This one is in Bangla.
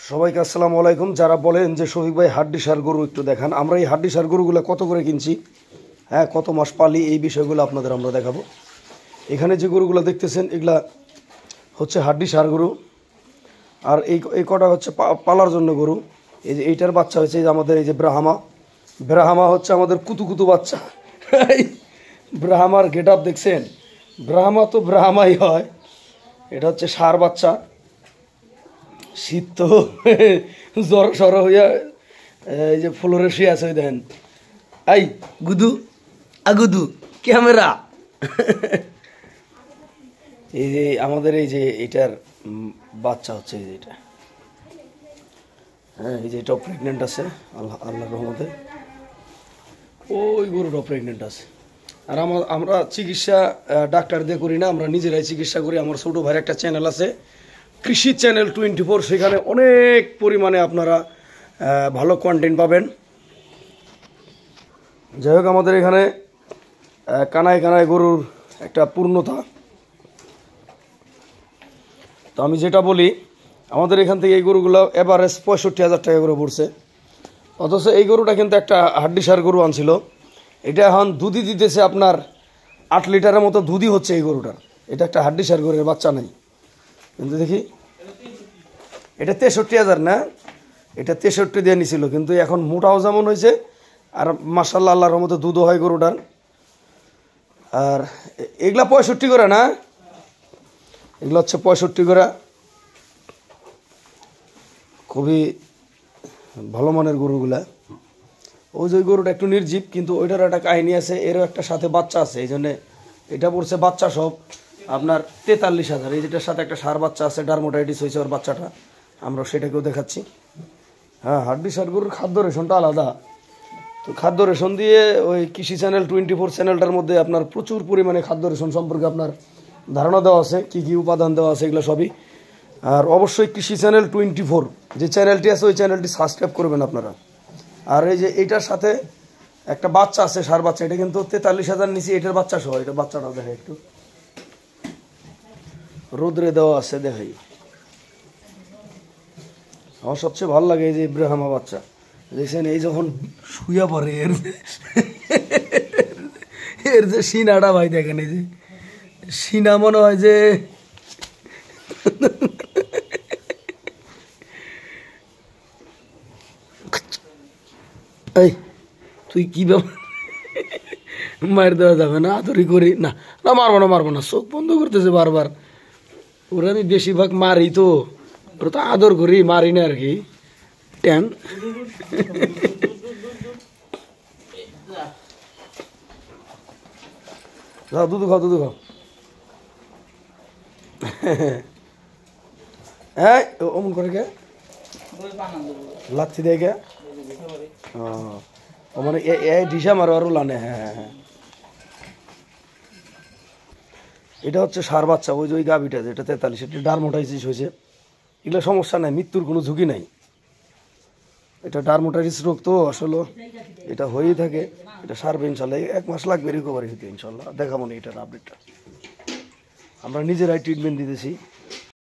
সবাইকে আসসালামু আলাইকুম। যারা বলেন যে শফিক ভাই হাড্ডি সার গরু একটু দেখান, আমরা এই হাড্ডি সার গরুগুলো কত করে কিনছি, হ্যাঁ কত মাস পালি, এই বিষয়গুলো আপনাদের আমরা দেখাবো। এখানে যে গরুগুলো দেখতেছেন এগুলা হচ্ছে হাড্ডি সার গরু, আর এই কটা হচ্ছে পালার জন্য গরু। এই যে এইটার বাচ্চা হচ্ছে এই যে আমাদের এই যে ব্রাহামা হচ্ছে আমাদের কুতু কুতু বাচ্চা। ব্রাহামার গেট আপ দেখছেন, ব্রাহামা তো ব্রাহামাই হয়, এটা হচ্ছে সার বাচ্চা। শীত তো জ্বর সর হইয়া এই যে ফ্লোরে শুয়ে আছে, ওই দেখেন আই গুদু আগুদু ক্যামেরা। এই যে আমাদের এই যে এটার বাচ্চা হচ্ছে এই যে এটা, হ্যাঁ এই যে এটাও প্রেগনেন্ট আছে আল্লাহর রহমতে, ওই গরুটাও প্রেগনেন্ট আছে। আর আমরা চিকিৎসা ডাক্তার দিয়ে করি না, আমরা নিজেরাই চিকিৎসা করি। আমার ছোটো ভাইয়ের একটা চ্যানেল আছে, কৃষি চ্যানেল 24, সেখানে অনেক পরিমাণে আপনারা ভালো কন্টেন্ট পাবেন। যাই হোক, আমাদের এখানে কানায় কানায় গরুর একটা পূর্ণতা। তো আমি যেটা বলি, আমাদের এখান থেকে এই গরুগুলো এভারেজ 65,000 টাকা করে পড়ছে, অথচ এই গরুটা কিন্তু একটা হাড্ডি সার গরু আনছিল। এটা এখন দুধই দিতেছে আপনার 8 লিটারের মতো দুধই হচ্ছে এই গরুটার। এটা একটা হাড্ডি সার গরুর বাচ্চা নাই, কিন্তু দেখি এটা 63,000 না, এটা 63 দিয়ে নিছিল, কিন্তু এখন মোটাও যেমন হয়েছে আর মাশাআল্লাহ আল্লাহর রহমতে দুধও হয় গরুটার। আর এগুলা 65 করে না, এগুলো হচ্ছে 65 করে, খুবই ভালো মানের গরুগুলা। ওই যে গরুটা একটু নির্জীব, কিন্তু ওইটার একটা কাহিনী আছে, এরও একটা সাথে বাচ্চা আছে, এই জন্যে এটা পড়ছে বাচ্চা সব আপনার 43,000। এই যেটার সাথে একটা সার বাচ্চা আছে, ডারমোটাইটিস হয়েছে ওর বাচ্চাটা, আমরা সেটাকেও দেখাচ্ছি। হ্যাঁ, হাড্ডি সার গরুর খাদ্য রেশনটা আলাদা। তো খাদ্য রেশন দিয়ে ওই কৃষি চ্যানেল 24 চ্যানেলটার মধ্যে আপনার প্রচুর পরিমাণে খাদ্য রেশন সম্পর্কে আপনার ধারণা দেওয়া আছে, কী কী উপাদান দেওয়া আছে এগুলো সবই। আর অবশ্যই কৃষি চ্যানেল 24 যে চ্যানেলটি আছে, ওই চ্যানেলটি সাবস্ক্রাইব করবেন আপনারা। আর এই যে এইটার সাথে একটা বাচ্চা আছে সার বাচ্চা, এটা কিন্তু 43,000 নিচে, এটার বাচ্চা সহ। এটা বাচ্চাটা দেখে একটু রোদ্রে দেওয়া আছে, দেখাই। আমার সবচেয়ে ভালো লাগে এই যে ইব্রাহিমা বাচ্চা, দেখছেন এই যখন শুয়ে পড়ে এর যে সিনাটা ভাই দেখেন, এই যে সিনা মনে হয় যে এই তুই কি ব্যাপার, মার দেওয়া যাবে না, আদরি করি না, না মারবো না, চোখ বন্ধ করতেছে বারবার। ওরা আমি বেশিরভাগ মারি, তো ওরা তো আদর করি, মারি না আর কি। ট্যাং যাও, দুধ খাও। হ্যাঁ অমন করে কে লাচ্ছি দেয় কে, ও মানে ঢিসা মারো আরও লানে। হ্যাঁ, এটা হচ্ছে সার বাচ্চা। ওই যে ওই গাভিটা যেটা 43, এটা ডারমোটাইটিস হয়েছে, এগুলো সমস্যা নাই, মৃত্যুর কোনো ঝুঁকি নাই। এটা ডারমোটাইটিস রোগ তো আসলে এটা হয়েই থাকে, এটা সারবে ইনশাল্লাহ, 1 মাস লাগবে রিকভারি হতে ইনশাল্লাহ। দেখাবো না এটার আপডেটটা, আমরা নিজেরাই ট্রিটমেন্ট দিতেছি।